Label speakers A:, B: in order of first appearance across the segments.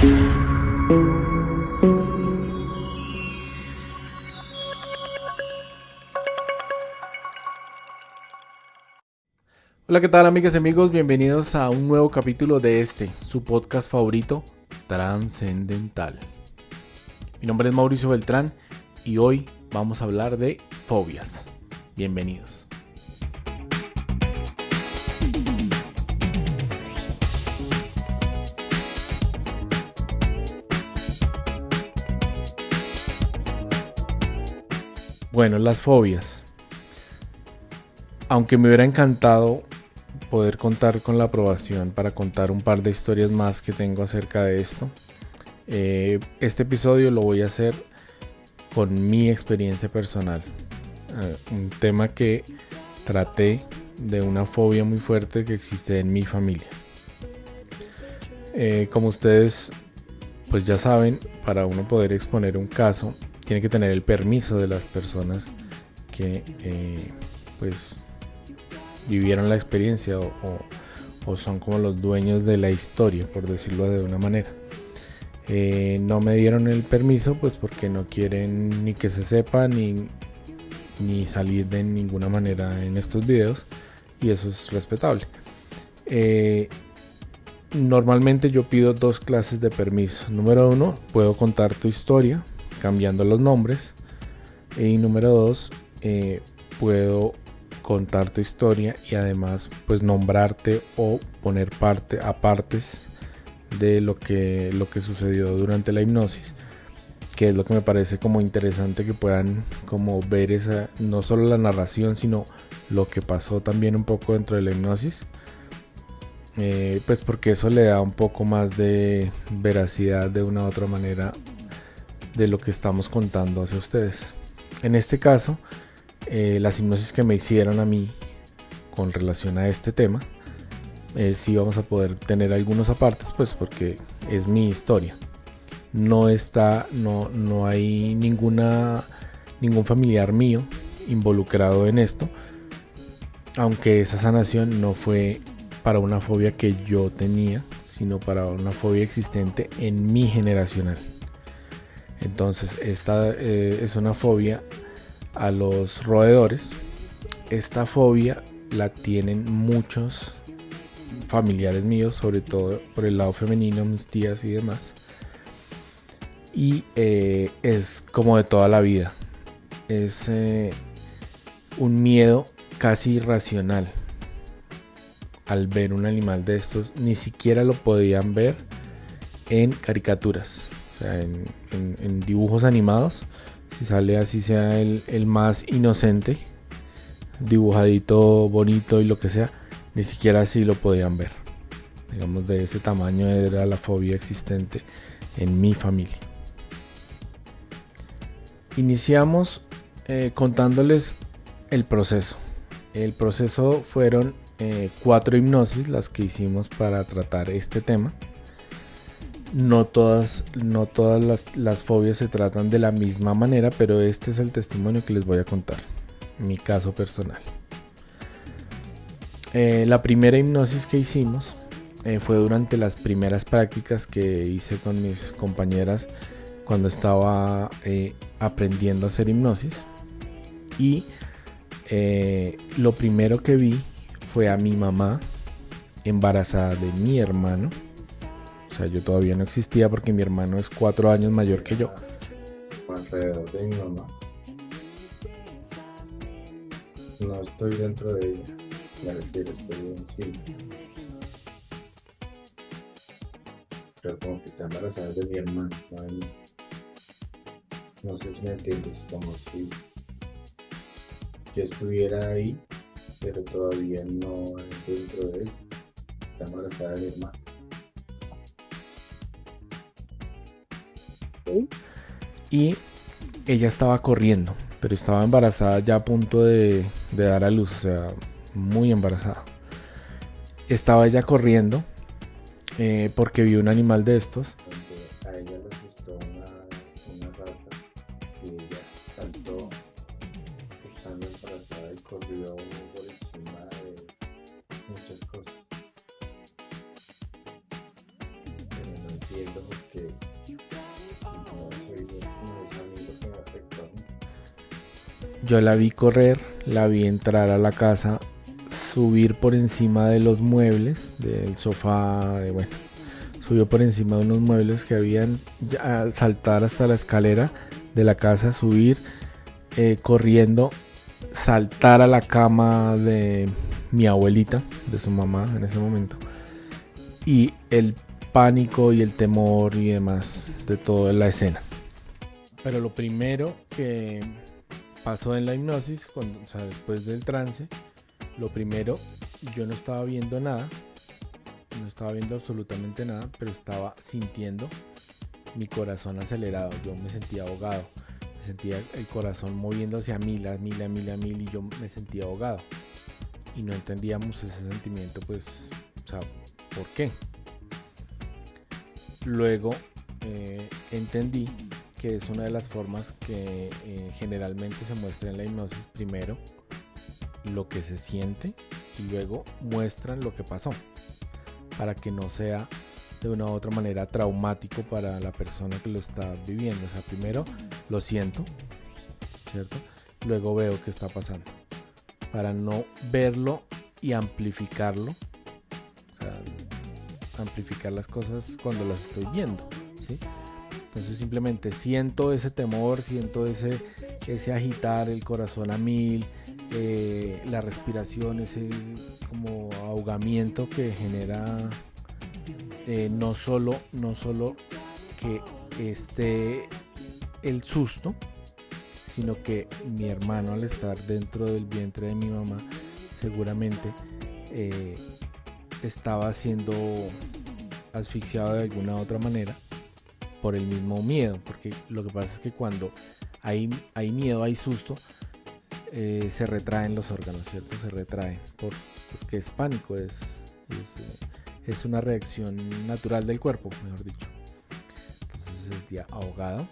A: Hola, ¿qué tal, amigas y amigos? Bienvenidos a un nuevo capítulo de su podcast favorito, Trascendental. Mi nombre es Mauricio Beltrán y hoy vamos a hablar de fobias. Bienvenidos. Bueno, las fobias. Aunque me hubiera encantado poder contar con la aprobación para contar un par de historias más que tengo acerca de esto, este episodio lo voy a hacer con mi experiencia personal. Un tema que traté de una fobia muy fuerte que existe en mi familia. Como ustedes pues ya saben, para uno poder exponer un caso tiene que tener el permiso de las personas que pues vivieron la experiencia o son como los dueños de la historia, por decirlo de una manera. No me dieron el permiso pues porque no quieren ni que se sepa ni salir de ninguna manera en estos videos, y eso es respetable. Normalmente yo pido dos clases de permiso. Número 1, puedo contar tu historia cambiando los nombres, y número 2, puedo contar tu historia y además pues nombrarte o poner partes de lo que sucedió durante la hipnosis, que es lo que me parece como interesante, que puedan como ver esa, no solo la narración, sino lo que pasó también un poco dentro de la hipnosis, pues porque eso le da un poco más de veracidad de una u otra manera de lo que estamos contando hacia ustedes. En este caso, las hipnosis que me hicieron a mí con relación a este tema, sí vamos a poder tener algunos apartes, pues porque es mi historia. No hay ningún familiar mío involucrado en esto, aunque esa sanación no fue para una fobia que yo tenía, sino para una fobia existente en mi generacional. Entonces esta es una fobia a los roedores. Esta fobia la tienen muchos familiares míos, sobre todo por el lado femenino, mis tías y demás. Y es como de toda la vida. Es un miedo casi irracional al ver un animal de estos. Ni siquiera lo podían ver en caricaturas, o sea, en dibujos animados. Si sale así sea el más inocente, dibujadito, bonito y lo que sea, ni siquiera así lo podían ver. Digamos, de ese tamaño era la fobia existente en mi familia. Iniciamos contándoles el proceso. El proceso fueron 4 hipnosis las que hicimos para tratar este tema. No todas las fobias se tratan de la misma manera, pero este es el testimonio que les voy a contar, mi caso personal. La primera hipnosis que hicimos fue durante las primeras prácticas que hice con mis compañeras cuando estaba aprendiendo a hacer hipnosis, y lo primero que vi fue a mi mamá embarazada de mi hermano. O sea, yo todavía no existía porque mi hermano es 4 años mayor que yo.
B: Alrededor de mi mamá. No estoy dentro de ella, me refiero, estoy encima. Pero como que está embarazada de mi hermano, no de mí. No sé si me entiendes, como si yo estuviera ahí, pero todavía no dentro de él. Está embarazada de mi hermano.
A: Y ella estaba corriendo, pero estaba embarazada ya a punto de dar a luz, o sea, muy embarazada. Estaba ella corriendo porque vio un animal de estos.
B: A ella le asustó una rata y ella saltó estando embarazada y corrió por encima de muchas cosas. Pero no entiendo porque no soy no es a mí lo que me afectó a mí.
A: Yo la vi correr, la vi entrar a la casa, subir por encima de los muebles, del sofá, bueno, subió por encima de unos muebles que habían, al saltar hasta la escalera de la casa, subir corriendo, saltar a la cama de mi abuelita, de su mamá en ese momento, y el pánico y el temor y demás de toda la escena. Pero lo primero que pasó en la hipnosis, o sea, después del trance, lo primero, yo no estaba viendo nada, no estaba viendo absolutamente nada, pero estaba sintiendo mi corazón acelerado. Yo me sentía ahogado, me sentía el corazón moviéndose a mil, y yo me sentía ahogado. Y no entendíamos ese sentimiento, pues, o sea, ¿por qué? Luego entendí que es una de las formas que generalmente se muestra en la hipnosis. Primero lo que se siente y luego muestran lo que pasó, para que no sea de una u otra manera traumático para la persona que lo está viviendo. O sea, primero lo siento, ¿cierto? Luego veo qué está pasando, para no verlo y amplificarlo, o sea, amplificar las cosas cuando las estoy viendo, ¿sí? Entonces simplemente siento ese temor, siento ese agitar el corazón a mil, la respiración, ese como ahogamiento que genera no solo que esté el susto, sino que mi hermano, al estar dentro del vientre de mi mamá, seguramente estaba siendo asfixiado de alguna otra manera por el mismo miedo, porque lo que pasa es que cuando hay miedo, hay susto, se retraen los órganos, ¿cierto? Se retraen porque es pánico, es una reacción natural del cuerpo, mejor dicho. Entonces me sentía ahogado,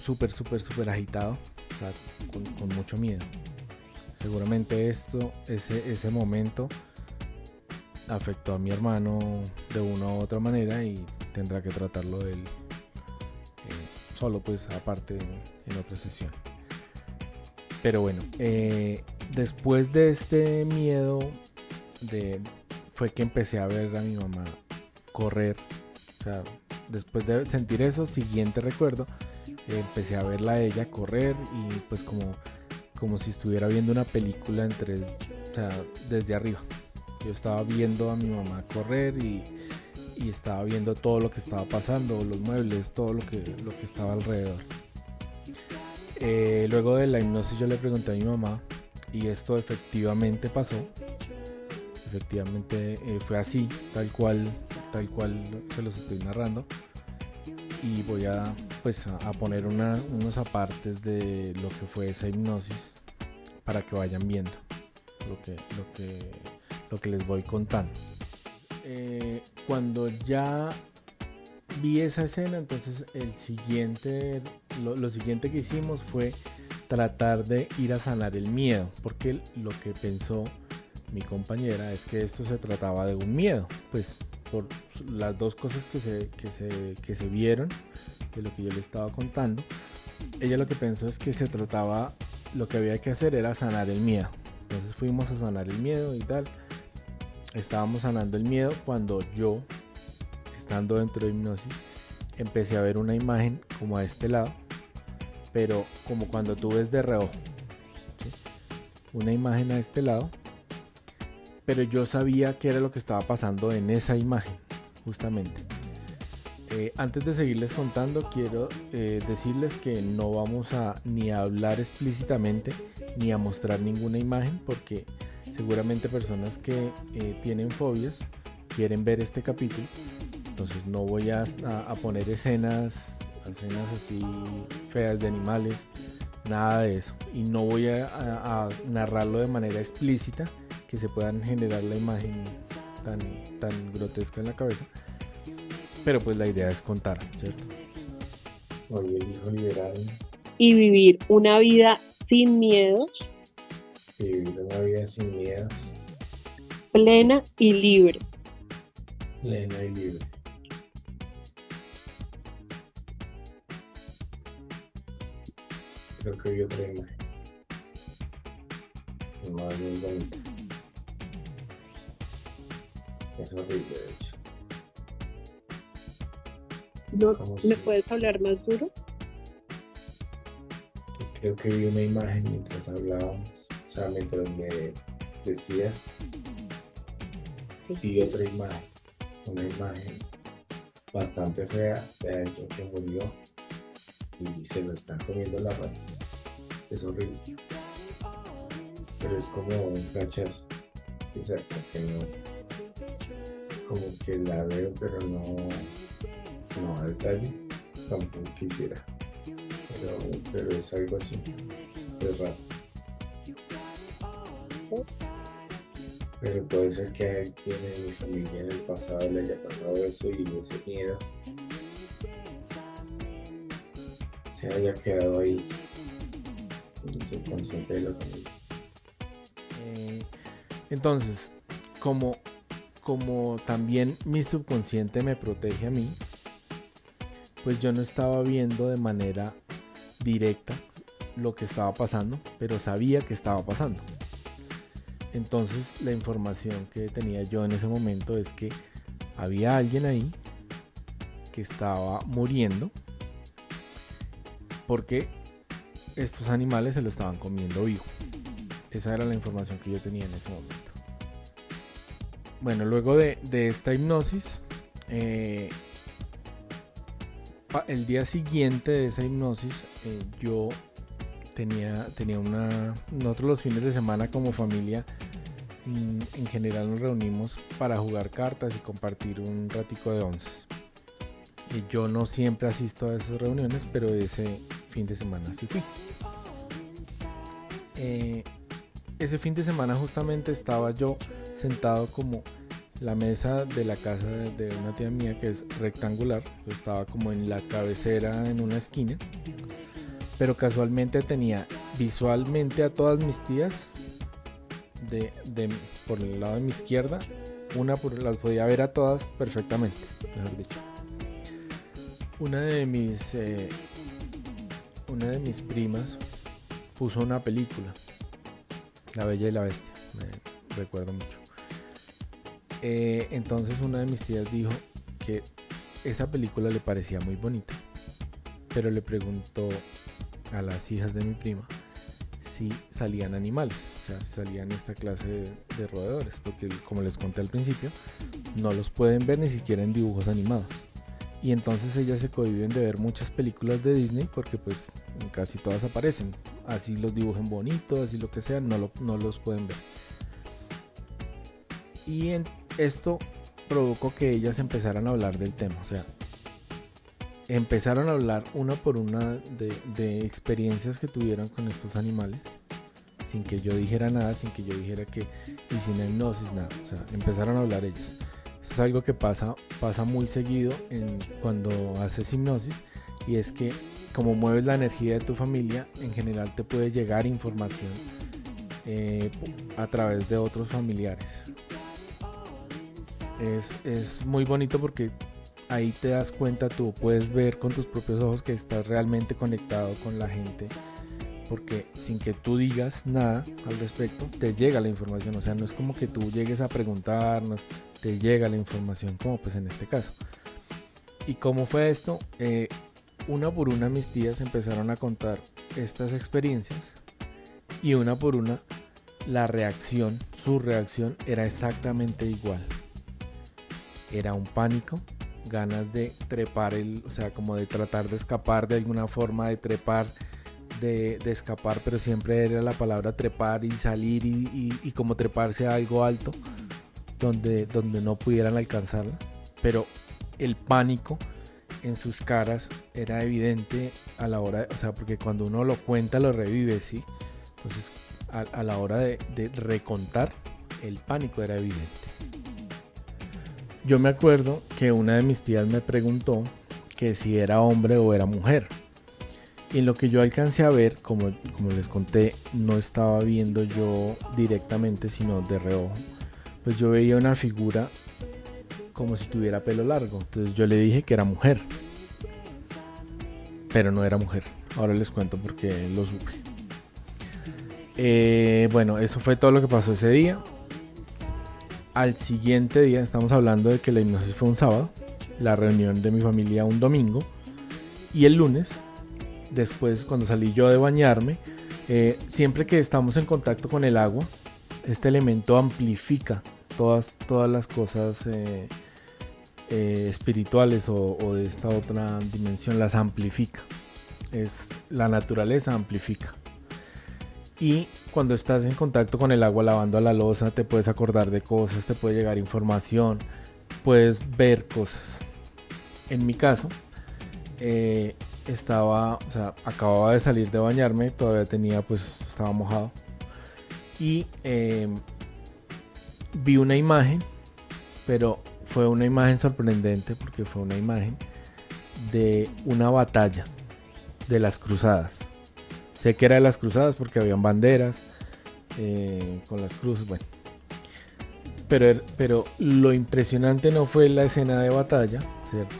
A: súper agitado, o sea, con mucho miedo. Seguramente ese momento afectó a mi hermano de una u otra manera y tendrá que tratarlo él solo, pues aparte en otra sesión. Pero bueno, después de este miedo fue que empecé a ver a mi mamá correr. O sea, después de sentir eso, siguiente recuerdo, empecé a verla a ella correr y pues como si estuviera viendo una película o sea, desde arriba. Yo estaba viendo a mi mamá correr y estaba viendo todo lo que estaba pasando, los muebles, todo lo que estaba alrededor. Luego de la hipnosis yo le pregunté a mi mamá y esto efectivamente pasó. Efectivamente fue así, tal cual se los estoy narrando. Y voy a poner unos apartes de lo que fue esa hipnosis para que vayan viendo lo que les voy contando. Cuando ya vi esa escena, entonces lo siguiente que hicimos fue tratar de ir a sanar el miedo, porque lo que pensó mi compañera es que esto se trataba de un miedo, pues por las dos cosas que se vieron de lo que yo le estaba contando. Ella lo que pensó es que lo que había que hacer era sanar el miedo. Entonces fuimos a sanar el miedo y tal. Estábamos sanando el miedo cuando yo, estando dentro de hipnosis, empecé a ver una imagen como a este lado, pero como cuando tú ves de reojo, ¿sí? Una imagen a este lado, pero yo sabía qué era lo que estaba pasando en esa imagen, justamente. Antes de seguirles contando, quiero decirles que no vamos ni a hablar explícitamente ni a mostrar ninguna imagen, porque seguramente personas que tienen fobias quieren ver este capítulo. Entonces no voy a poner escenas así feas de animales, nada de eso. Y no voy a narrarlo de manera explícita, que se puedan generar la imagen tan grotesca en la cabeza. Pero pues la idea es contar, ¿cierto?
B: Hoy elijo liberarme.
C: Y vivir una vida sin miedos.
B: Vivir una vida sin miedos.
C: Plena y libre.
B: Plena y libre. Creo que vi otra imagen. No es muy bonita. Es horrible, de hecho.
C: ¿No
B: Como
C: me
B: si,
C: puedes hablar más duro?
B: creo que vi una imagen mientras hablábamos. O sea, mientras me decías, vi otra imagen. Una imagen bastante fea de alguien que murió y se lo están comiendo la rata. Es horrible. Pero es como un cachazo. O sea, como que la veo, pero no a detalle. Tampoco quisiera. Pero es algo así. Es raro. Pero puede ser que a alguien en mi familia en el pasado le haya pasado eso y ese miedo se haya quedado ahí en el subconsciente de la familia.
A: Entonces, como también mi subconsciente me protege a mí, pues yo no estaba viendo de manera directa lo que estaba pasando, pero sabía que estaba pasando. Entonces la información que tenía yo en ese momento es que había alguien ahí que estaba muriendo porque estos animales se lo estaban comiendo vivo. Esa era la información que yo tenía en ese momento. Bueno, luego de esta hipnosis, el día siguiente de esa hipnosis, yo tenía nosotros los fines de semana como familia, en general nos reunimos para jugar cartas y compartir un ratico de onces. Y yo no siempre asisto a esas reuniones, pero ese fin de semana sí fui. Ese fin de semana justamente estaba yo sentado como la mesa de la casa de una tía mía que es rectangular. Yo estaba como en la cabecera en una esquina, pero casualmente tenía visualmente a todas mis tías por el lado de mi izquierda. Las podía ver a todas perfectamente, mejor dicho. Una de mis primas puso una película, La Bella y la Bestia, me recuerdo mucho. Entonces una de mis tías dijo que esa película le parecía muy bonita, pero le preguntó a las hijas de mi prima si salían animales, o sea, si salían esta clase de roedores, porque como les conté al principio, no los pueden ver ni siquiera en dibujos animados. Y entonces ellas se cohíben de ver muchas películas de Disney porque pues casi todas aparecen, así los dibujen bonitos, así lo que sea, no los pueden ver. Y esto provocó que ellas empezaran a hablar del tema, o sea, empezaron a hablar una por una de experiencias que tuvieron con estos animales, sin que yo dijera nada, sin que yo dijera que hice una hipnosis, nada, o sea, empezaron a hablar ellas. Esto es algo que pasa muy seguido cuando haces hipnosis, y es que como mueves la energía de tu familia, en general te puede llegar información a través de otros familiares. Es muy bonito porque ahí te das cuenta, tú puedes ver con tus propios ojos que estás realmente conectado con la gente, porque sin que tú digas nada al respecto, te llega la información. O sea, no es como que tú llegues a preguntar, no, te llega la información, como pues en este caso. ¿Y cómo fue esto? Una por una mis tías empezaron a contar estas experiencias, y una por una su reacción era exactamente igual. Era un pánico, ganas de trepar, o sea, como de tratar de escapar de alguna forma, de trepar, de escapar, pero siempre era la palabra trepar y salir y como treparse a algo alto donde no pudieran alcanzarla. Pero el pánico en sus caras era evidente a la hora, o sea, porque cuando uno lo cuenta lo revive, ¿sí? Entonces a la hora de recontar, el pánico era evidente. Yo me acuerdo que una de mis tías me preguntó que si era hombre o era mujer. Y en lo que yo alcancé a ver, como les conté, no estaba viendo yo directamente, sino de reojo. Pues yo veía una figura como si tuviera pelo largo. Entonces yo le dije que era mujer, pero no era mujer. Ahora les cuento porque lo supe. Bueno, eso fue todo lo que pasó ese día. Al siguiente día, estamos hablando de que la hipnosis fue un sábado, la reunión de mi familia un domingo, y el lunes, después cuando salí yo de bañarme, siempre que estamos en contacto con el agua, este elemento amplifica todas las cosas espirituales o de esta otra dimensión, las amplifica. La naturaleza amplifica. Y cuando estás en contacto con el agua lavando la loza, te puedes acordar de cosas, te puede llegar información, puedes ver cosas. En mi caso, acababa de salir de bañarme, todavía estaba mojado. Y vi una imagen, pero fue una imagen sorprendente porque fue una imagen de una batalla de las cruzadas. Sé que era de las cruzadas porque habían banderas con las cruces, bueno. Pero lo impresionante no fue la escena de batalla, ¿cierto?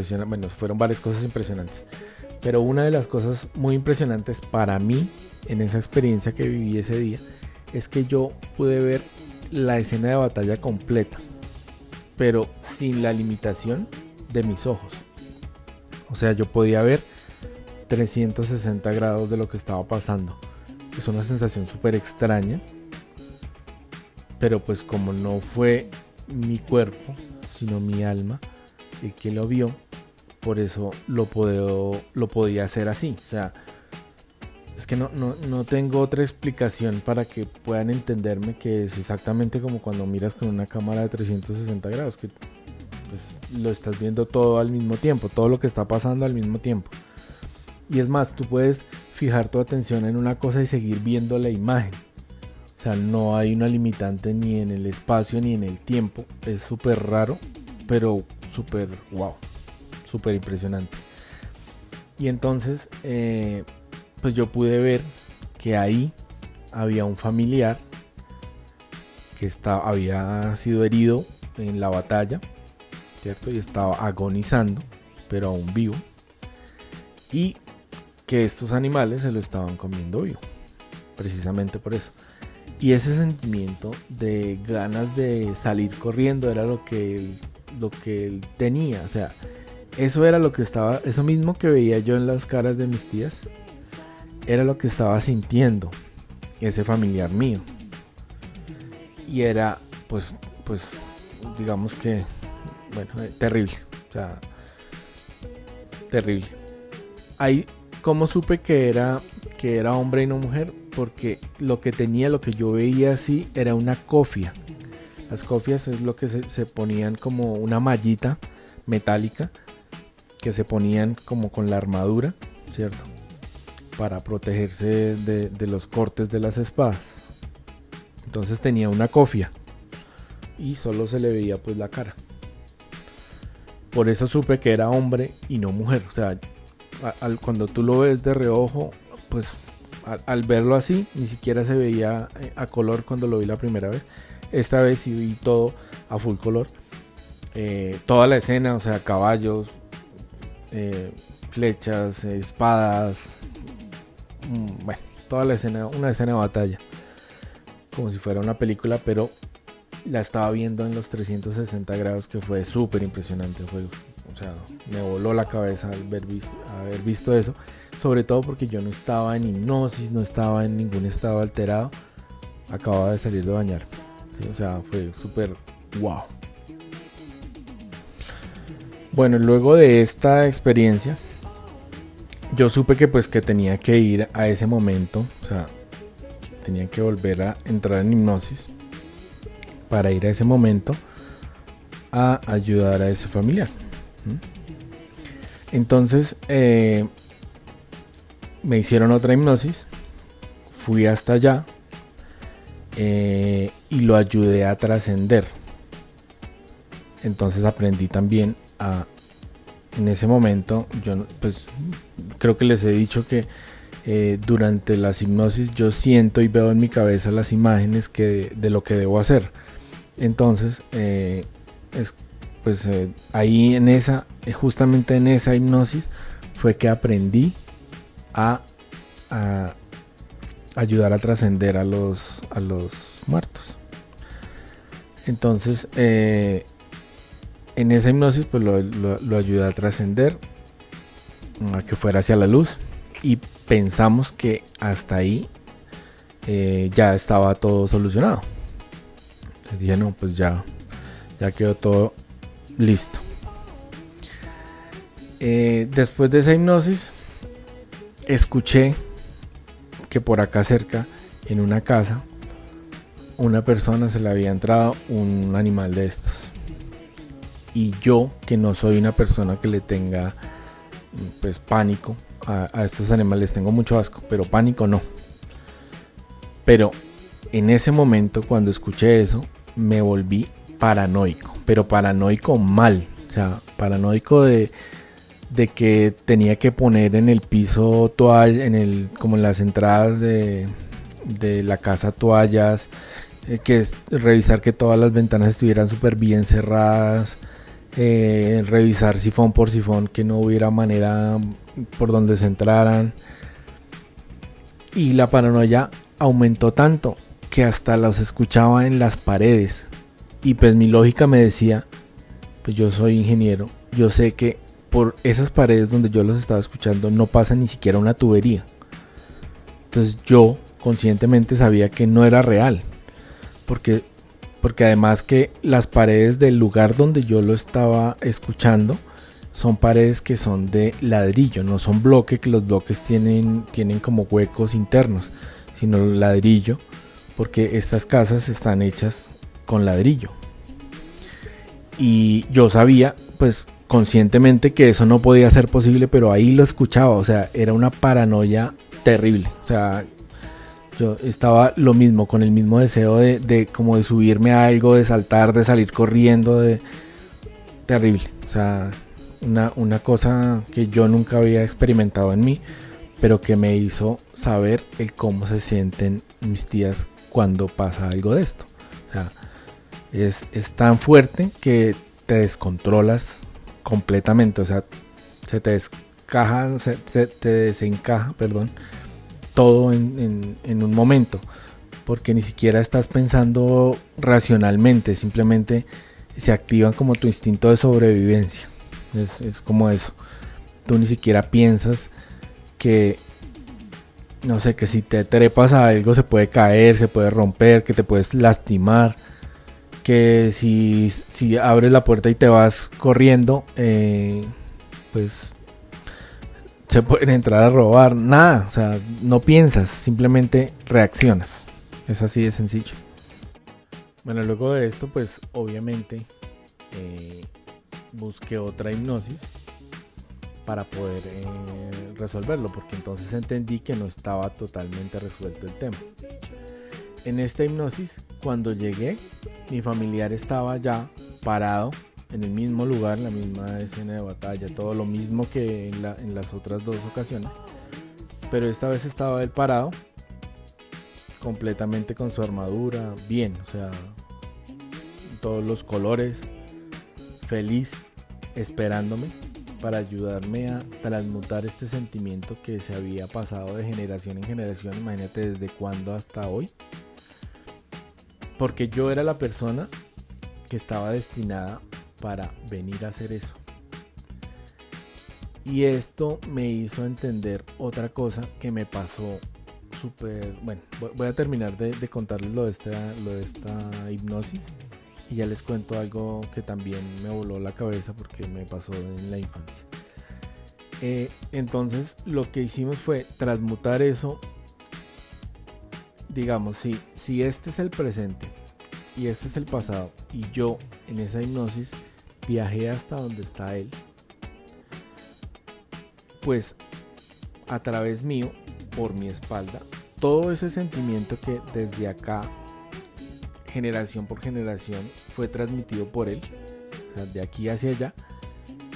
A: Sino fueron varias cosas impresionantes. Pero una de las cosas muy impresionantes para mí, en esa experiencia que viví ese día, es que yo pude ver la escena de batalla completa, pero sin la limitación de mis ojos. O sea, yo podía ver 360 grados de lo que estaba pasando. Es una sensación súper extraña, pero pues como no fue mi cuerpo, sino mi alma el que lo vio, por eso lo podía hacer así. O sea, es que no tengo otra explicación para que puedan entenderme, que es exactamente como cuando miras con una cámara de 360 grados, que pues lo estás viendo todo al mismo tiempo, todo lo que está pasando al mismo tiempo. Y es más, tú puedes fijar tu atención en una cosa y seguir viendo la imagen. O sea, no hay una limitante ni en el espacio ni en el tiempo. Es súper raro, pero súper wow, súper impresionante. Y entonces, pues yo pude ver que ahí había un familiar que había sido herido en la batalla, ¿cierto? Y estaba agonizando, pero aún vivo. Y que estos animales se lo estaban comiendo vivo, precisamente por eso. Y ese sentimiento de ganas de salir corriendo era lo que él tenía. O sea, eso era lo que eso mismo que veía yo en las caras de mis tías, era lo que estaba sintiendo ese familiar mío. Y era, pues digamos que, bueno, terrible. O sea, terrible. Ahí, ¿cómo supe que era hombre y no mujer? Porque lo que yo veía así, era una cofia. Las cofias es lo que se ponían como una mallita metálica que se ponían como con la armadura, ¿cierto? Para protegerse de los cortes de las espadas. Entonces tenía una cofia y solo se le veía pues la cara. Por eso supe que era hombre y no mujer. O sea, cuando tú lo ves de reojo, pues al verlo así, ni siquiera se veía a color cuando lo vi la primera vez. Esta vez sí vi todo a full color. Toda la escena, o sea, caballos, flechas, espadas. Bueno, toda la escena, una escena de batalla. Como si fuera una película, pero la estaba viendo en los 360 grados, que fue súper impresionante. O sea, me voló la cabeza al haber visto eso. Sobre todo porque yo no estaba en hipnosis, no estaba en ningún estado alterado. Acababa de salir de bañar. ¿Sí? O sea, fue súper wow. Bueno, luego de esta experiencia, yo supe que tenía que ir a ese momento. O sea, tenía que volver a entrar en hipnosis para ir a ese momento a ayudar a ese familiar. Entonces me hicieron otra hipnosis, fui hasta allá y lo ayudé a trascender. Entonces aprendí también en ese momento, yo pues creo que les he dicho que durante las hipnosis yo siento y veo en mi cabeza las imágenes de lo que debo hacer. Entonces ahí justamente en esa hipnosis fue que aprendí a ayudar a trascender a los muertos. Entonces, en esa hipnosis pues lo ayudé a trascender, a que fuera hacia la luz, y pensamos que hasta ahí ya estaba todo solucionado. Dije, no, pues ya quedó todo listo. Después de esa hipnosis, escuché que por acá cerca, en una casa, una persona se le había entrado un animal de estos. Y yo, que no soy una persona que le tenga pues pánico a estos animales, tengo mucho asco, pero pánico no. Pero en ese momento, cuando escuché eso, me volví paranoico, pero paranoico mal, o sea, paranoico de que tenía que poner en el piso toallas, como en las entradas de la casa, toallas, revisar que todas las ventanas estuvieran súper bien cerradas, revisar sifón por sifón, que no hubiera manera por donde se entraran. Y la paranoia aumentó tanto que hasta los escuchaba en las paredes. Y pues mi lógica me decía, pues yo soy ingeniero, yo sé que por esas paredes donde yo los estaba escuchando no pasa ni siquiera una tubería. Entonces yo conscientemente sabía que no era real, porque además que las paredes del lugar donde yo lo estaba escuchando son paredes que son de ladrillo, no son bloques, que los bloques tienen como huecos internos, sino ladrillo, porque estas casas están hechas con ladrillo. Y yo sabía pues conscientemente que eso no podía ser posible, pero ahí lo escuchaba, o sea, era una paranoia terrible. O sea, yo estaba lo mismo, con el mismo deseo de como de subirme a algo, de saltar, de salir corriendo, terrible. O sea, una cosa que yo nunca había experimentado en mí, pero que me hizo saber el cómo se sienten mis tías cuando pasa algo de esto. O sea, es tan fuerte que te descontrolas completamente, o sea, se te desencaja, todo en un momento, porque ni siquiera estás pensando racionalmente, simplemente se activan como tu instinto de sobrevivencia. Es como eso, tú ni siquiera piensas que, no sé, que si te trepas a algo se puede caer, se puede romper, que te puedes lastimar, que si abres la puerta y te vas corriendo, pues se pueden entrar a robar. Nada, o sea, no piensas, simplemente reaccionas. Es así de sencillo. Bueno, luego de esto, pues obviamente busqué otra hipnosis para poder resolverlo, porque entonces entendí que no estaba totalmente resuelto el tema. En esta hipnosis, cuando llegué, mi familiar estaba ya parado en el mismo lugar, en la misma escena de batalla, todo lo mismo que en las otras dos ocasiones, pero esta vez estaba él parado, completamente con su armadura, bien, o sea, todos los colores, feliz, esperándome para ayudarme a transmutar este sentimiento que se había pasado de generación en generación, imagínate desde cuándo hasta hoy. Porque yo era la persona que estaba destinada para venir a hacer eso. Y esto me hizo entender otra cosa que me pasó súper... Bueno, voy a terminar de contarles lo de esta hipnosis. Y ya les cuento algo que también me voló la cabeza porque me pasó en la infancia. Entonces lo que hicimos fue transmutar eso. Digamos, si este es el presente y este es el pasado, y yo en esa hipnosis viajé hasta donde está él, pues a través mío, por mi espalda, todo ese sentimiento que desde acá, generación por generación, fue transmitido por él, o sea, de aquí hacia allá,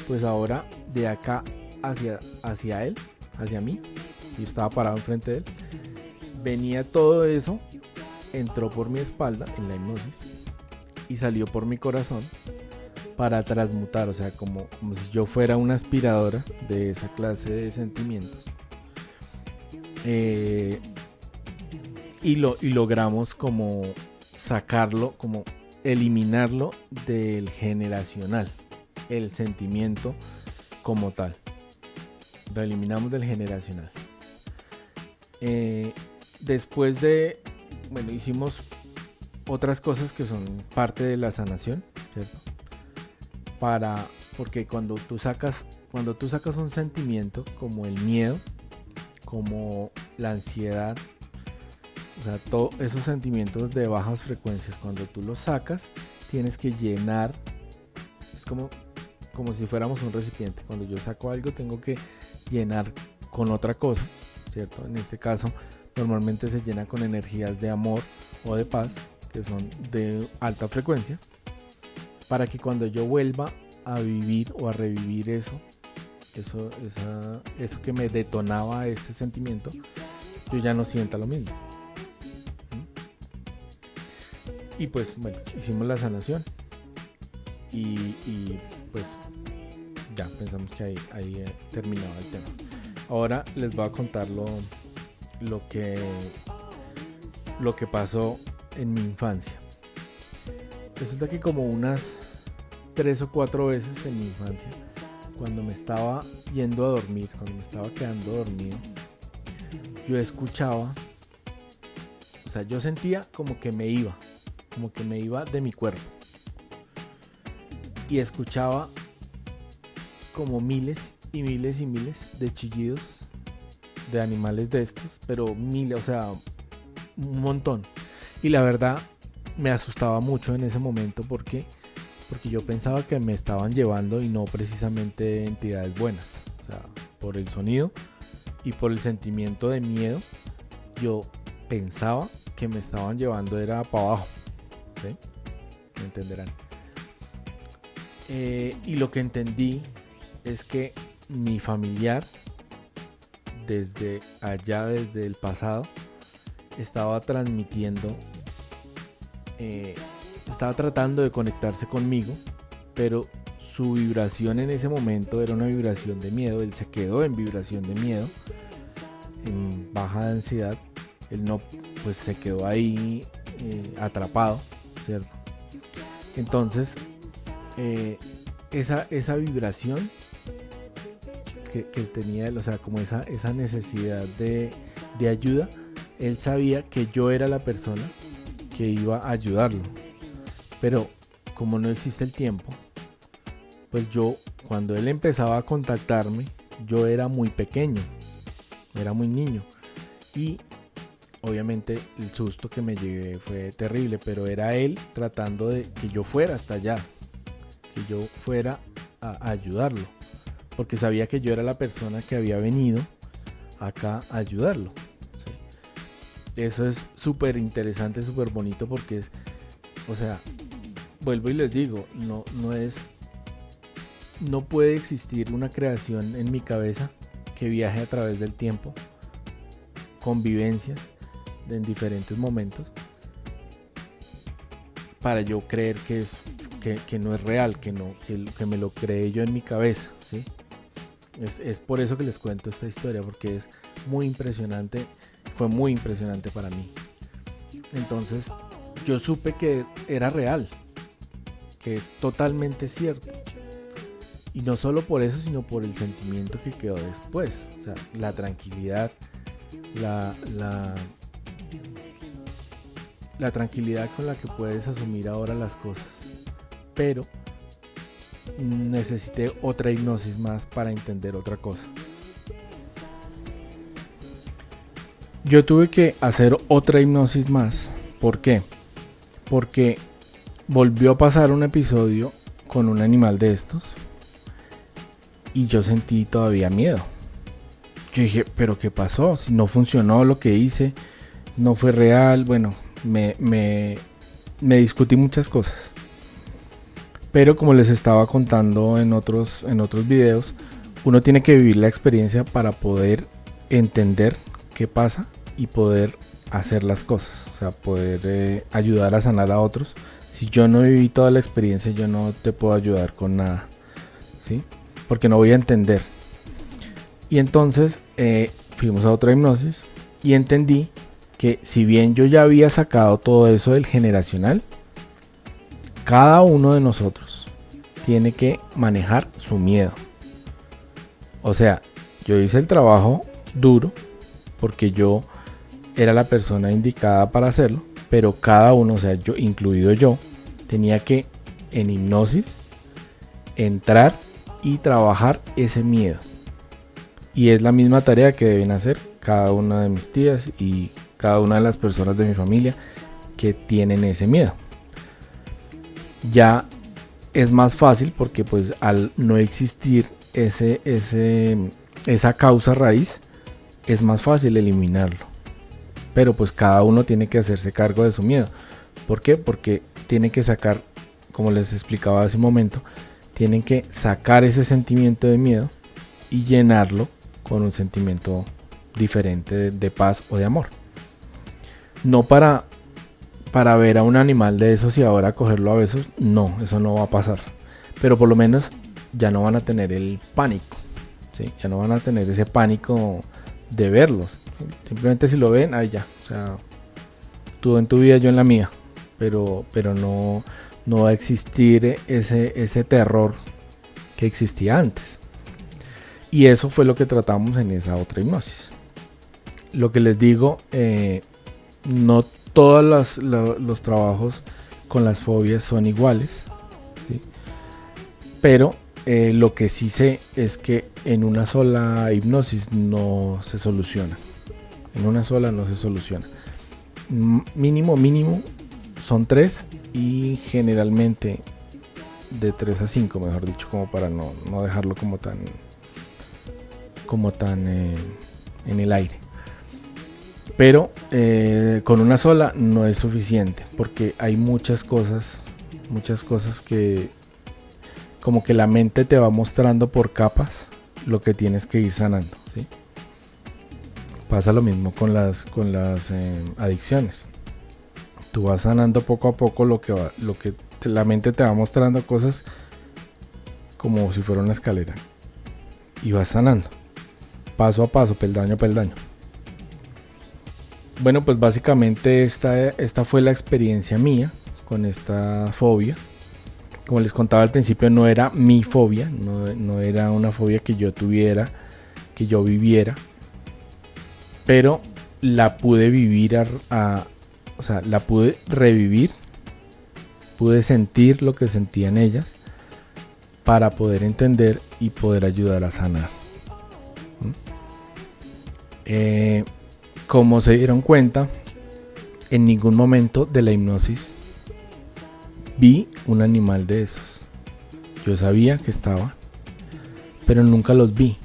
A: pues ahora de acá hacia él, hacia mí, yo estaba parado enfrente de él, venía todo eso, entró por mi espalda en la hipnosis y salió por mi corazón para transmutar, o sea, como si yo fuera una aspiradora de esa clase de sentimientos. Y logramos como sacarlo, como eliminarlo del generacional, el sentimiento como tal. Lo eliminamos del generacional. Después de, bueno, hicimos otras cosas que son parte de la sanación, ¿cierto? Porque cuando tú sacas un sentimiento como el miedo, como la ansiedad, o sea, todos esos sentimientos de bajas frecuencias, cuando tú los sacas, tienes que llenar. Es como si fuéramos un recipiente. Cuando yo saco algo, tengo que llenar con otra cosa, ¿cierto? En este caso, normalmente se llena con energías de amor o de paz, que son de alta frecuencia, para que cuando yo vuelva a vivir o a revivir eso que me detonaba ese sentimiento, yo ya no sienta lo mismo. Y pues bueno, hicimos la sanación y pues ya pensamos que ahí terminaba el tema. Ahora les voy a contar lo que pasó en mi infancia. Resulta que como unas 3 o 4 veces en mi infancia, cuando me estaba yendo a dormir, cuando me estaba quedando dormido, yo escuchaba, o sea, yo sentía como que me iba de mi cuerpo, y escuchaba como miles y miles y miles de chillidos de animales de estos, pero miles, o sea, un montón. Y la verdad me asustaba mucho en ese momento porque yo pensaba que me estaban llevando y no precisamente entidades buenas. O sea, por el sonido y por el sentimiento de miedo, yo pensaba que me estaban llevando era para abajo, ¿sí? Me entenderán. Y lo que entendí es que mi familiar, desde allá, desde el pasado, estaba transmitiendo, estaba tratando de conectarse conmigo, pero su vibración en ese momento era una vibración de miedo. Él se quedó en vibración de miedo, en baja densidad. Él no, pues se quedó ahí atrapado, ¿cierto? Entonces, esa vibración que tenía él, o sea, como esa necesidad de ayuda, él sabía que yo era la persona que iba a ayudarlo. Pero como no existe el tiempo, pues yo, cuando él empezaba a contactarme, yo era muy pequeño, era muy niño, y obviamente el susto que me llevé fue terrible, pero era él tratando de que yo fuera hasta allá, que yo fuera a ayudarlo, porque sabía que yo era la persona que había venido acá a ayudarlo, ¿sí? Eso es súper interesante, súper bonito, porque es, o sea, vuelvo y les digo, no puede existir una creación en mi cabeza que viaje a través del tiempo, con vivencias en diferentes momentos, para yo creer que no es real, que me lo creé yo en mi cabeza, ¿sí? Es por eso que les cuento esta historia, porque es muy impresionante, fue muy impresionante para mí. Entonces yo supe que era real, que es totalmente cierto, y no solo por eso, sino por el sentimiento que quedó después, o sea, la tranquilidad, la tranquilidad con la que puedes asumir ahora las cosas. Pero necesité otra hipnosis más para entender otra cosa. Yo tuve que hacer otra hipnosis más. ¿Por qué? Porque volvió a pasar un episodio con un animal de estos y yo sentí todavía miedo. Yo dije, ¿pero qué pasó? Si no funcionó lo que hice, no fue real. Bueno, me discutí muchas cosas. Pero como les estaba contando en otros videos, uno tiene que vivir la experiencia para poder entender qué pasa y poder hacer las cosas. O sea, poder ayudar a sanar a otros Si yo no viví toda la experiencia, yo no te puedo ayudar con nada, ¿sí? Porque no voy a entender. Y entonces fuimos a otra hipnosis y entendí que si bien yo ya había sacado todo eso del generacional, cada uno de nosotros tiene que manejar su miedo. O sea, yo hice el trabajo duro porque yo era la persona indicada para hacerlo, pero cada uno, o sea, yo, incluido yo, tenía que en hipnosis entrar y trabajar ese miedo. Y es la misma tarea que deben hacer cada una de mis tías y cada una de las personas de mi familia que tienen ese miedo. Ya es más fácil porque pues al no existir esa causa raíz, es más fácil eliminarlo. Pero pues cada uno tiene que hacerse cargo de su miedo. ¿Por qué? Porque tiene que sacar, como les explicaba hace un momento, tienen que sacar ese sentimiento de miedo y llenarlo con un sentimiento diferente de paz o de amor. No para ver a un animal de esos y ahora cogerlo a besos, no, eso no va a pasar. Pero por lo menos ya no van a tener el pánico, ¿sí? Ya no van a tener ese pánico de verlos. Simplemente si lo ven, ahí ya. O sea, tú en tu vida, yo en la mía. Pero no va a existir ese terror que existía antes. Y eso fue lo que tratamos en esa otra hipnosis. Lo que les digo, no todos los trabajos con las fobias son iguales, ¿sí? Pero lo que sí sé es que en una sola hipnosis no se soluciona. En una sola no se soluciona. Mínimo son 3 y generalmente de 3 a 5, mejor dicho, como para no dejarlo como tan en el aire. Pero con una sola no es suficiente porque hay muchas cosas que como que la mente te va mostrando por capas lo que tienes que ir sanando, ¿sí? Pasa lo mismo con las adicciones. Tú vas sanando poco a poco la mente te va mostrando cosas como si fuera una escalera y vas sanando paso a paso, peldaño a peldaño. Bueno, pues básicamente esta fue la experiencia mía con esta fobia. Como les contaba al principio, no era mi fobia, no era una fobia que yo tuviera, que yo viviera, pero la pude vivir, o sea, la pude revivir, pude sentir lo que sentían ellas para poder entender y poder ayudar a sanar. Como se dieron cuenta, en ningún momento de la hipnosis vi un animal de esos. Yo sabía que estaba, pero nunca los vi.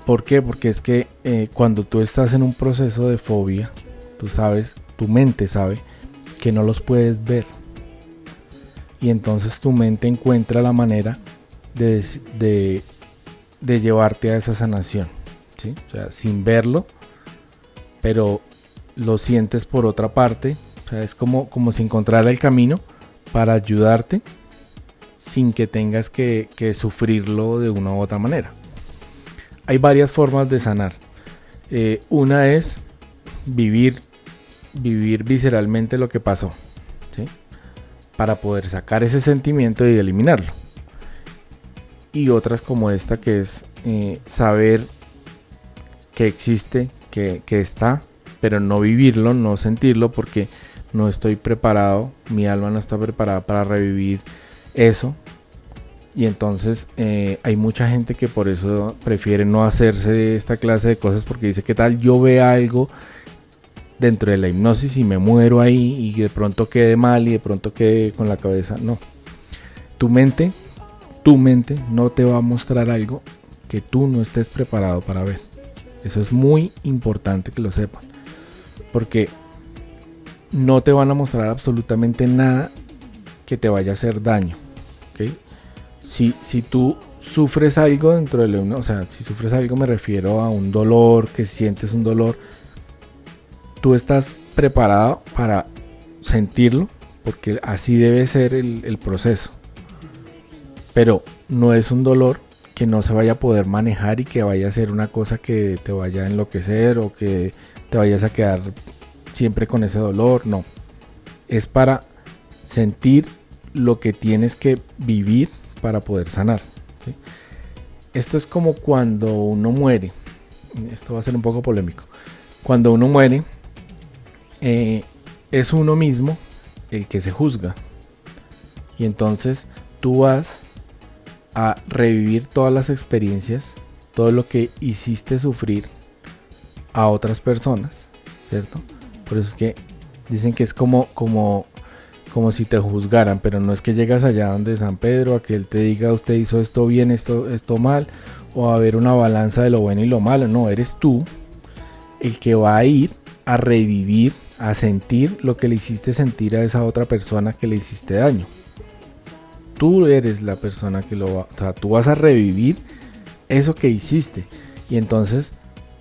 A: ¿Por qué? Porque es que cuando tú estás en un proceso de fobia, tú sabes, tu mente sabe que no los puedes ver. Y entonces tu mente encuentra la manera de llevarte a esa sanación, ¿sí? O sea, sin verlo, pero lo sientes por otra parte. O sea, es como si encontrara el camino para ayudarte sin que tengas que sufrirlo de una u otra manera. Hay varias formas de sanar. Una es vivir visceralmente lo que pasó, ¿sí? Para poder sacar ese sentimiento y eliminarlo. Y otras como esta, que es saber que existe, que está, pero no vivirlo, no sentirlo, porque no estoy preparado, mi alma no está preparada para revivir eso. Y entonces hay mucha gente que por eso prefiere no hacerse esta clase de cosas, porque dice, ¿qué tal yo vea algo dentro de la hipnosis y me muero ahí y de pronto quede mal y de pronto quede con la cabeza? No. Tu mente no te va a mostrar algo que tú no estés preparado para ver. Eso es muy importante que lo sepan, porque no te van a mostrar absolutamente nada que te vaya a hacer daño, ¿okay? Si tú sufres algo dentro de o sea, si sufres algo, me refiero a un dolor, que sientes un dolor, tú estás preparado para sentirlo, porque así debe ser el proceso. Pero no es un dolor que no se vaya a poder manejar y que vaya a ser una cosa que te vaya a enloquecer o que te vayas a quedar siempre con ese dolor. No, es para sentir lo que tienes que vivir para poder sanar, ¿sí? Esto es como cuando uno muere. Esto va a ser un poco polémico. Cuando uno muere, es uno mismo el que se juzga. Y entonces tú vas a revivir todas las experiencias, todo lo que hiciste sufrir a otras personas, ¿cierto? Por eso es que dicen que es como si te juzgaran, pero no es que llegas allá donde San Pedro a que él te diga usted hizo esto bien, esto mal, o a ver una balanza de lo bueno y lo malo. No, eres tú el que va a ir a revivir, a sentir lo que le hiciste sentir a esa otra persona que le hiciste daño. Tú eres la persona que o sea, tú vas a revivir eso que hiciste. Y entonces,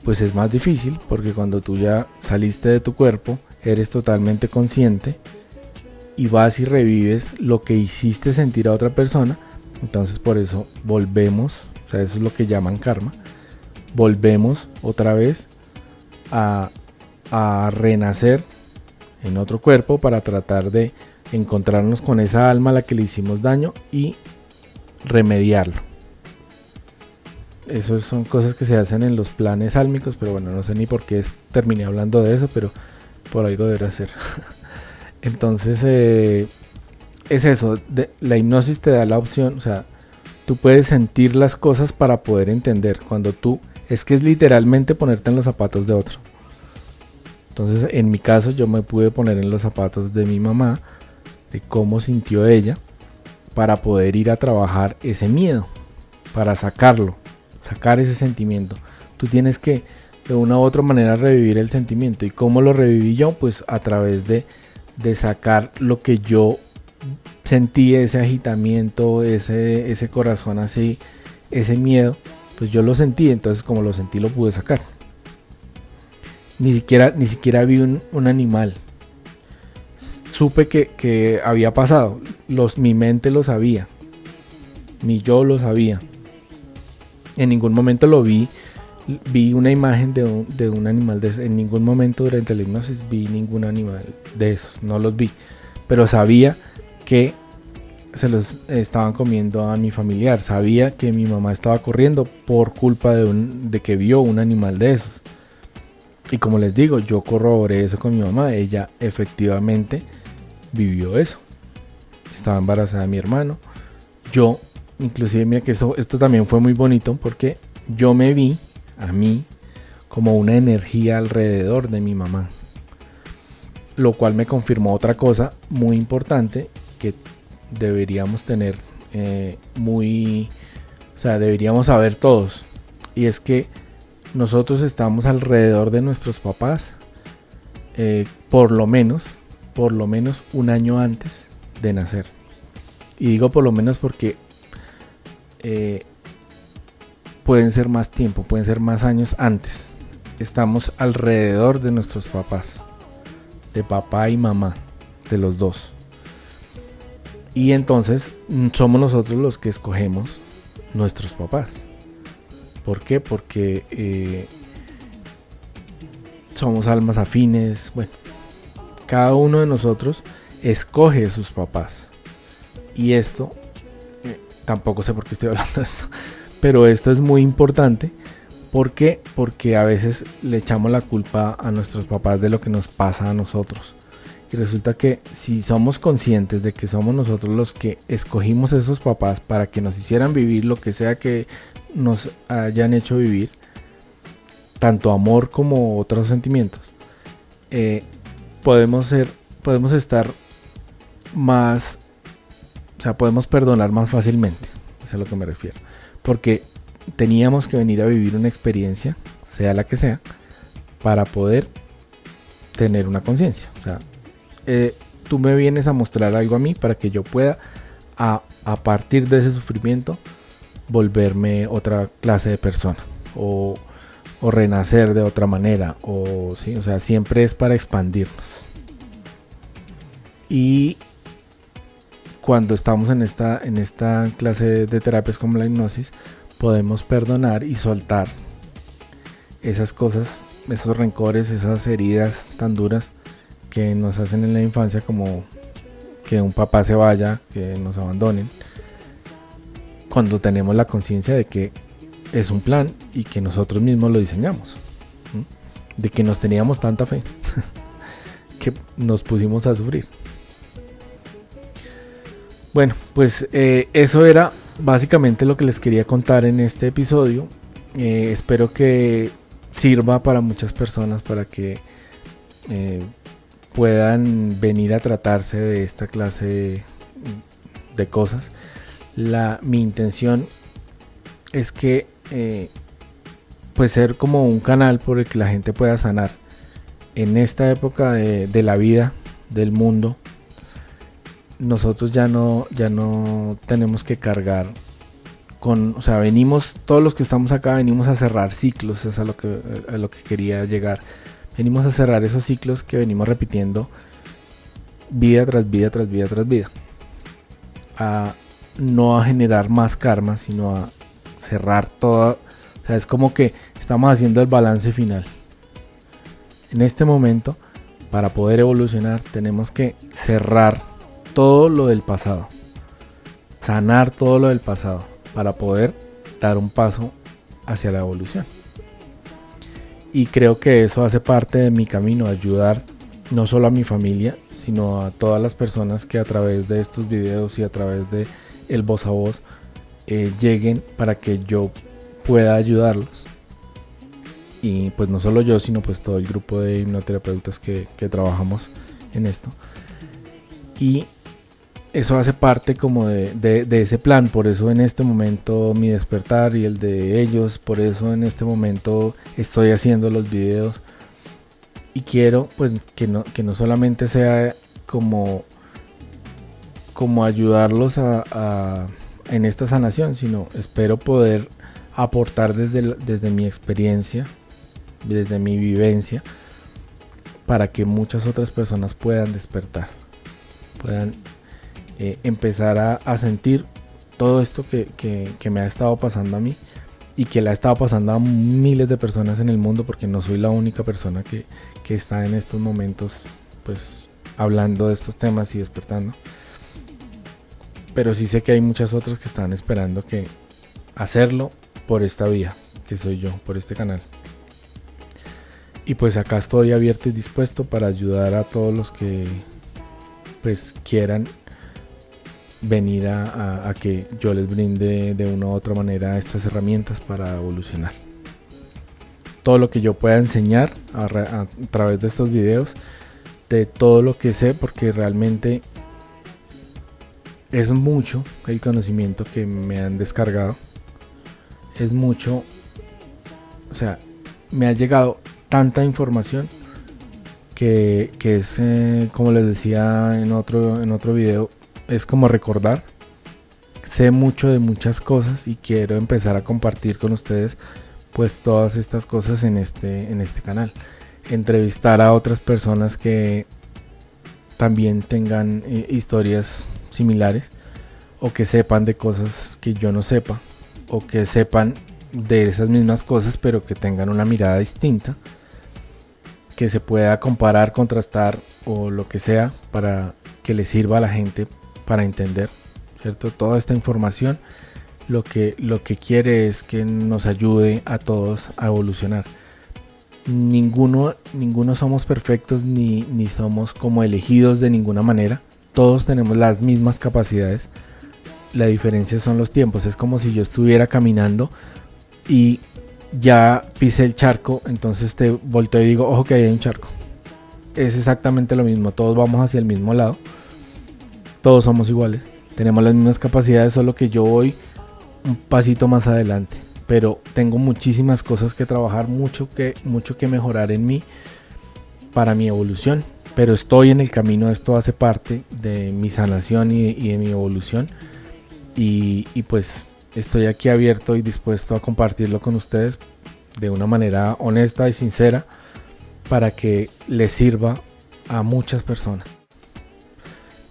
A: pues es más difícil, porque cuando tú ya saliste de tu cuerpo, eres totalmente consciente y vas y revives lo que hiciste sentir a otra persona. Entonces por eso volvemos, o sea, eso es lo que llaman karma. Volvemos otra vez a renacer en otro cuerpo para tratar de encontrarnos con esa alma a la que le hicimos daño y remediarlo. Eso son cosas que se hacen en los planes álmicos, pero bueno, no sé ni por qué terminé hablando de eso, pero por algo deberá ser. Entonces es eso, la hipnosis te da la opción, o sea, tú puedes sentir las cosas para poder entender. Cuando es que es literalmente ponerte en los zapatos de otro. Entonces en mi caso yo me pude poner en los zapatos de mi mamá, de cómo sintió ella, para poder ir a trabajar ese miedo, para sacar ese sentimiento. Tú tienes que de una u otra manera revivir el sentimiento. ¿Y cómo lo reviví yo? Pues a través de sacar lo que yo sentí, ese agitamiento, ese corazón así, ese miedo, pues yo lo sentí. Entonces como lo sentí, lo pude sacar. Ni siquiera vi un animal. Supe que había pasado. Mi mente lo sabía. Mi yo lo sabía. En ningún momento lo vi. Vi una imagen de un animal de esos. En ningún momento durante la hipnosis vi ningún animal de esos. No los vi. Pero sabía que se los estaban comiendo a mi familiar. Sabía que mi mamá estaba corriendo por culpa de que vio un animal de esos. Y como les digo, yo corroboré eso con mi mamá. Ella efectivamente vivió eso. Estaba embarazada de mi hermano. Yo, inclusive, mira que esto también fue muy bonito, porque yo me vi a mí como una energía alrededor de mi mamá. Lo cual me confirmó otra cosa muy importante que deberíamos tener o sea, deberíamos saber todos. Y es que nosotros estamos alrededor de nuestros papás por lo menos un año antes de nacer. Y digo por lo menos porque pueden ser más tiempo, pueden ser más años antes. Estamos alrededor de nuestros papás, de papá y mamá, de los dos. Y entonces somos nosotros los que escogemos nuestros papás. ¿Por qué? Porque somos almas afines. Bueno, cada uno de nosotros escoge sus papás. Y esto, tampoco sé por qué estoy hablando de esto, pero esto es muy importante. ¿Por qué? Porque a veces le echamos la culpa a nuestros papás de lo que nos pasa a nosotros. Y resulta que si somos conscientes de que somos nosotros los que escogimos esos papás para que nos hicieran vivir lo que sea que nos hayan hecho vivir, tanto amor como otros sentimientos, podemos estar más, o sea, podemos perdonar más fácilmente. Eso es a lo que me refiero. Porque teníamos que venir a vivir una experiencia, sea la que sea, para poder tener una conciencia. O sea, tú me vienes a mostrar algo a mí para que yo pueda, a partir de ese sufrimiento, volverme otra clase de persona o renacer de otra manera, ¿sí? O sea, siempre es para expandirnos. Y cuando estamos en esta clase de terapias como la hipnosis, podemos perdonar y soltar esas cosas, esos rencores, esas heridas tan duras que nos hacen en la infancia, como que un papá se vaya, que nos abandonen, cuando tenemos la conciencia de que es un plan y que nosotros mismos lo diseñamos, ¿sí? De que nos teníamos tanta fe que nos pusimos a sufrir. Bueno, pues eso era básicamente lo que les quería contar en este episodio. Espero que sirva para muchas personas, para que puedan venir a tratarse de esta clase de cosas. Mi intención es que pues ser como un canal por el que la gente pueda sanar en esta época de la vida, del mundo. Nosotros ya no tenemos que cargar con, o sea, venimos, todos los que estamos acá venimos a cerrar ciclos, es a lo que quería llegar. Venimos a cerrar esos ciclos que venimos repitiendo vida tras vida, tras vida, tras vida. No a generar más karma, sino a cerrar todo. O sea, es como que estamos haciendo el balance final. En este momento, para poder evolucionar, tenemos que cerrar todo lo del pasado, sanar todo lo del pasado, para poder dar un paso hacia la evolución. Y creo que eso hace parte de mi camino, ayudar no solo a mi familia, sino a todas las personas que a través de estos videos y a través de el voz a voz lleguen, para que yo pueda ayudarlos. Y pues no solo yo, sino pues todo el grupo de hipnoterapeutas que trabajamos en esto. Y eso hace parte como de ese plan. Por eso en este momento mi despertar y el de ellos, por eso en este momento estoy haciendo los videos. Y quiero pues que no solamente sea como ayudarlos en esta sanación, sino espero poder aportar desde mi experiencia, desde mi vivencia, para que muchas otras personas puedan despertar, puedan empezar a sentir todo esto que me ha estado pasando a mí y que le ha estado pasando a miles de personas en el mundo, porque no soy la única persona que está en estos momentos pues hablando de estos temas y despertando. Pero sí sé que hay muchas otras que están esperando que hacerlo por esta vía, que soy yo, por este canal. Y pues acá estoy abierto y dispuesto para ayudar a todos los que pues quieran venir a que yo les brinde de una u otra manera estas herramientas para evolucionar. Todo lo que yo pueda enseñar a través de estos videos, de todo lo que sé, porque realmente es mucho el conocimiento que me han descargado. Es mucho, o sea, me ha llegado tanta información que es, como les decía en otro video, es como recordar. Sé mucho de muchas cosas y quiero empezar a compartir con ustedes pues todas estas cosas en este canal. Entrevistar a otras personas que también tengan historias similares, o que sepan de cosas que yo no sepa, o que sepan de esas mismas cosas pero que tengan una mirada distinta, que se pueda comparar, contrastar o lo que sea, para que le sirva a la gente para entender, ¿cierto? Toda esta información lo que quiere es que nos ayude a todos a evolucionar. Ninguno somos perfectos, ni somos como elegidos de ninguna manera. Todos tenemos las mismas capacidades. La diferencia son los tiempos. Es como si yo estuviera caminando y ya pisé el charco, entonces te volteo y digo, ojo que ahí hay un charco. Es exactamente lo mismo, todos vamos hacia el mismo lado, todos somos iguales, tenemos las mismas capacidades, solo que yo voy un pasito más adelante, pero tengo muchísimas cosas que trabajar, mucho que mejorar en mí para mi evolución, pero estoy en el camino. Esto hace parte de mi sanación y de mi evolución, y pues estoy aquí abierto y dispuesto a compartirlo con ustedes de una manera honesta y sincera, para que les sirva a muchas personas.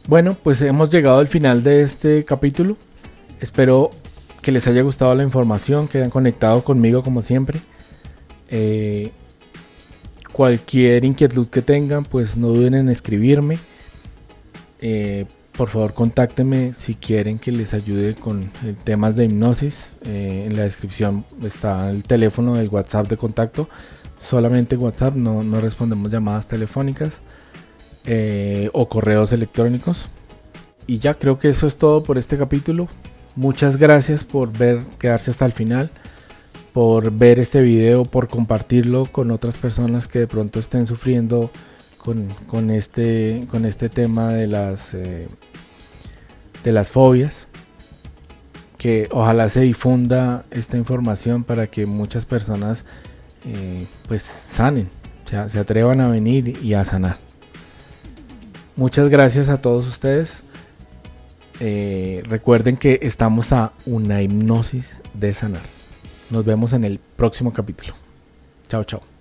A: Bueno, pues hemos llegado al final de este capítulo. Espero que les haya gustado la información, que hayan conectado conmigo como siempre. Cualquier inquietud que tengan, pues no duden en escribirme. Por favor, contáctenme si quieren que les ayude con temas de hipnosis. En la descripción está el teléfono del WhatsApp de contacto. Solamente WhatsApp, no respondemos llamadas telefónicas o correos electrónicos. Y ya creo que eso es todo por este capítulo. Muchas gracias por quedarse hasta el final, por ver este video, por compartirlo con otras personas que de pronto estén sufriendo con este tema de las fobias. Que ojalá se difunda esta información para que muchas personas pues sanen, se atrevan a venir y a sanar. Muchas gracias a todos ustedes. Recuerden que estamos a una hipnosis de sanar. Nos vemos en el próximo capítulo. Chao, chao.